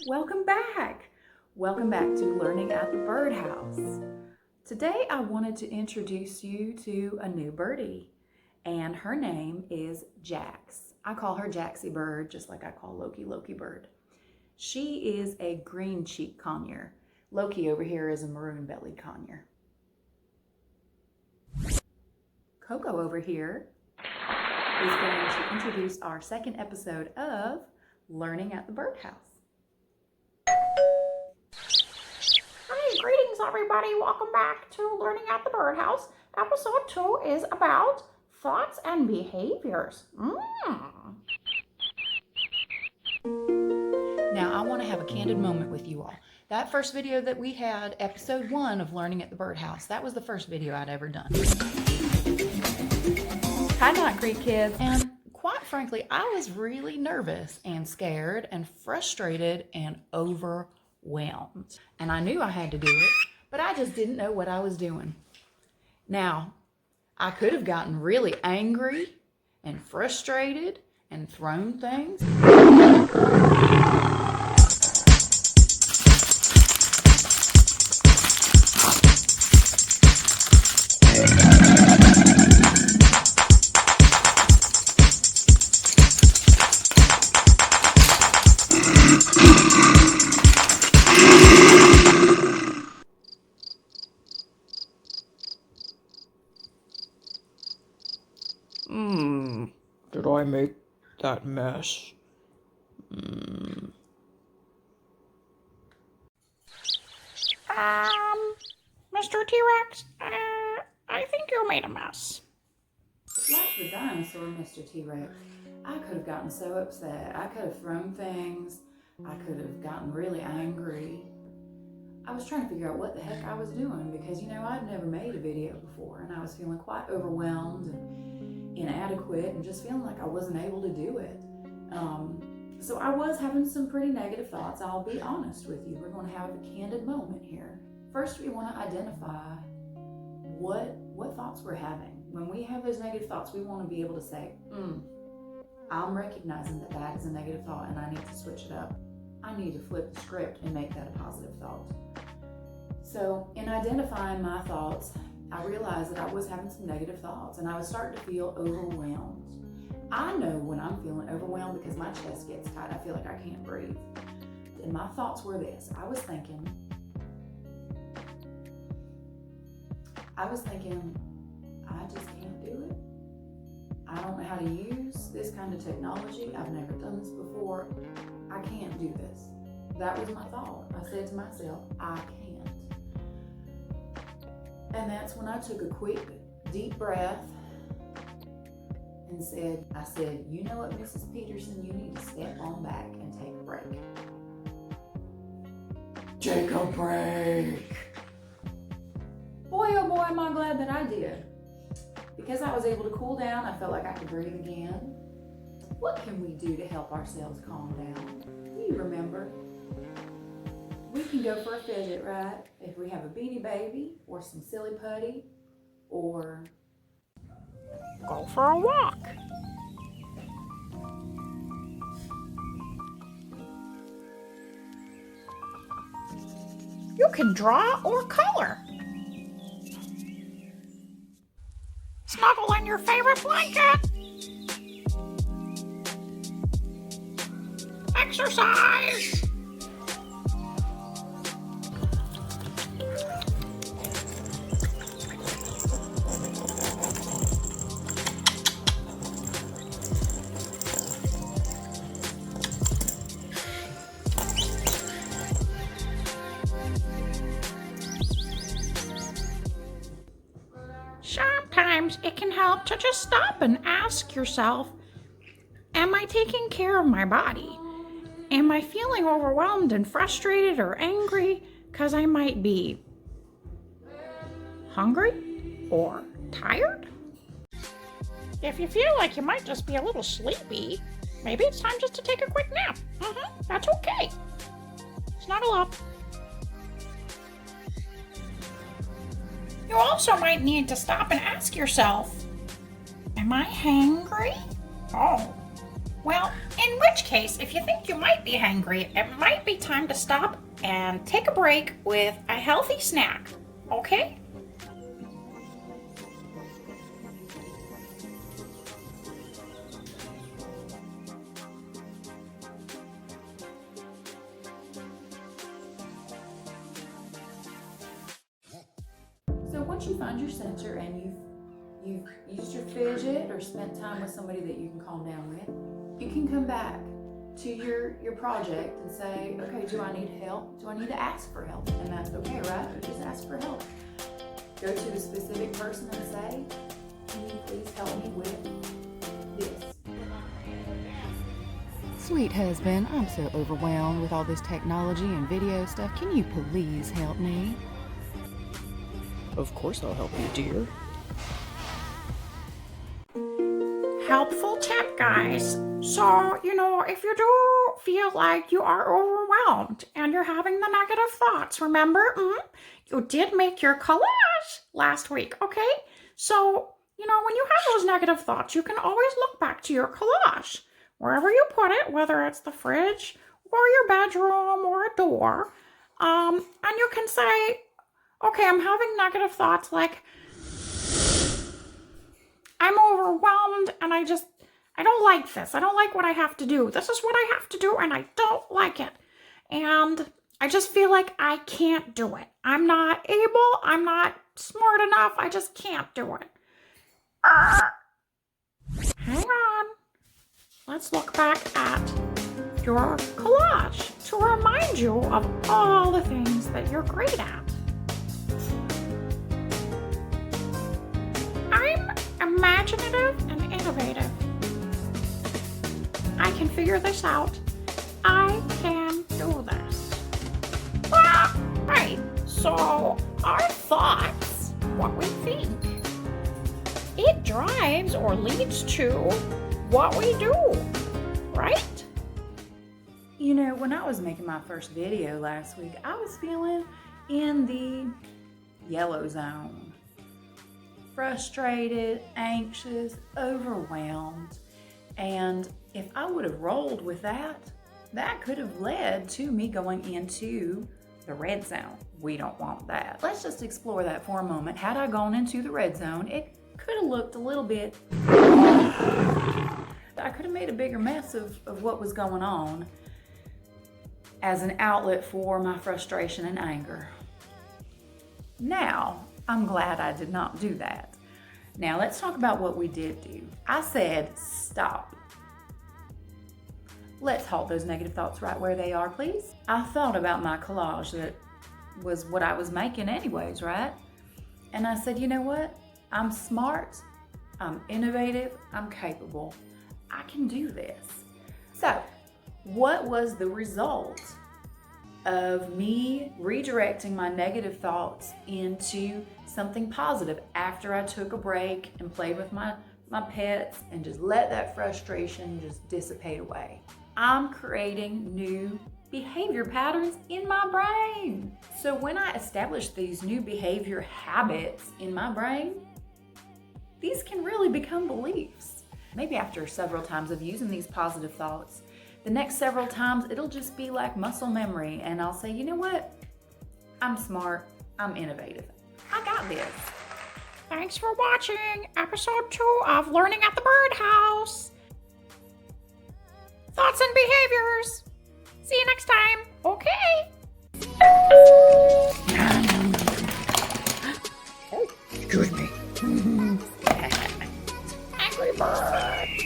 Welcome back. Welcome back to Learning at the Birdhouse. Today I wanted to introduce you to a new birdie, and her name is Jax. I call her Jaxie Bird, just like I call Loki Bird. She is a green-cheeked conure. Loki over here is a maroon-bellied conure. Coco over here is going to introduce our second episode of Learning at the Birdhouse. Hi, greetings everybody. Welcome back to Learning at the Birdhouse. Episode 2 is about thoughts and behaviors. Now, I want to have a candid moment with you all. That first video that we had, episode 1 of Learning at the Birdhouse, that was the first video I'd ever done. Hi, Knot Creek kids. And quite frankly, I was really nervous and scared and frustrated and overwhelmed. And I knew I had to do it, but I just didn't know what I was doing. Now, I could have gotten really angry and frustrated and thrown things. Did I make that mess? Mr. T-Rex, I think you made a mess. Like the dinosaur, Mr. T-Rex, I could have gotten so upset. I could have thrown things. I could have gotten really angry. I was trying to figure out what the heck I was doing because, I'd never made a video before and I was feeling quite overwhelmed and inadequate and just feeling like I wasn't able to do it. So I was having some pretty negative thoughts. I'll be honest with you. We're going to have a candid moment here. First, we want to identify what thoughts we're having. When we have those negative thoughts, we want to be able to say, I'm recognizing that is a negative thought and I need to switch it up. I need to flip the script and make that a positive thought. So in identifying my thoughts, I realized that I was having some negative thoughts and I was starting to feel overwhelmed. I know when I'm feeling overwhelmed because my chest gets tight. I feel like I can't breathe. And my thoughts were this. I was thinking, I just can't do it. I don't know how to use this kind of technology. I've never done this before. I can't do this. That was my thought. I said to myself, I can't. And that's when I took a quick, deep breath and I said, you know what, Mrs. Peterson, you need to step on back and take a break. Take a break! Boy, oh boy, am I glad that I did. Because I was able to cool down, I felt like I could breathe again. What can we do to help ourselves calm down? You remember, we can go for a fidget, right? If we have a Beanie Baby or some Silly Putty or Go for a walk. You can draw or color. Snuggle in your favorite blanket. Exercise. Sometimes it can help to just stop and ask yourself, am I taking care of my body? Am I feeling overwhelmed and frustrated or angry because I might be hungry or tired? If you feel like you might just be a little sleepy, maybe it's time just to take a quick nap. That's okay. Snuggle up. You also might need to stop and ask yourself, am I hangry? Oh, well, in which case, if you think you might might be hungry. It might be time to stop and take a break with a healthy snack, okay? So once you find your center and you've used your fidget or spent time with somebody that you can calm down with, you can come back to your project and say, okay, do I need help? Do I need to ask for help? And that's okay, right? You just ask for help. Go to a specific person and say, can you please help me with this? Sweet husband, I'm so overwhelmed with all this technology and video stuff. Can you please help me? Of course I'll help you, dear. Helpful tip, guys. So, if you do feel like you are overwhelmed and you're having the negative thoughts, remember, you did make your collage last week, okay? So, when you have those negative thoughts, you can always look back to your collage. Wherever you put it, whether it's the fridge or your bedroom or a door, and you can say, okay, I'm having negative thoughts like, I'm overwhelmed and I don't like this. I don't like what I have to do. This is what I have to do and I don't like it. And I just feel like I can't do it. I'm not able. I'm not smart enough. I just can't do it. Hang on. Let's look back at your collage to remind you of all the things that you're great at. I'm imaginative and innovative. I can figure this out. I can do this. Right. So our thoughts, what we think, it drives or leads to what we do, right? When I was making my first video last week, I was feeling in the yellow zone. Frustrated, anxious, overwhelmed. And if I would have rolled with that, that could have led to me going into the red zone. We don't want that. Let's just explore that for a moment. Had I gone into the red zone, it could have looked a little bit... I could have made a bigger mess of what was going on as an outlet for my frustration and anger. Now, I'm glad I did not do that. Now, let's talk about what we did do. I said, stop. Let's halt those negative thoughts right where they are, please. I thought about my collage that was what I was making anyways, right? And I said, you know what? I'm smart, I'm innovative, I'm capable. I can do this. So, what was the result of me redirecting my negative thoughts into something positive after I took a break and played with my pets and just let that frustration just dissipate away? I'm creating new behavior patterns in my brain. So when I establish these new behavior habits in my brain, these can really become beliefs. Maybe after several times of using these positive thoughts, the next several times it'll just be like muscle memory, and I'll say, you know what? I'm smart, I'm innovative. I got this. Thanks for watching episode 2 of Learning at the Birdhouse. Thoughts and behaviors. See you next time. Okay. Excuse me. Angry bird.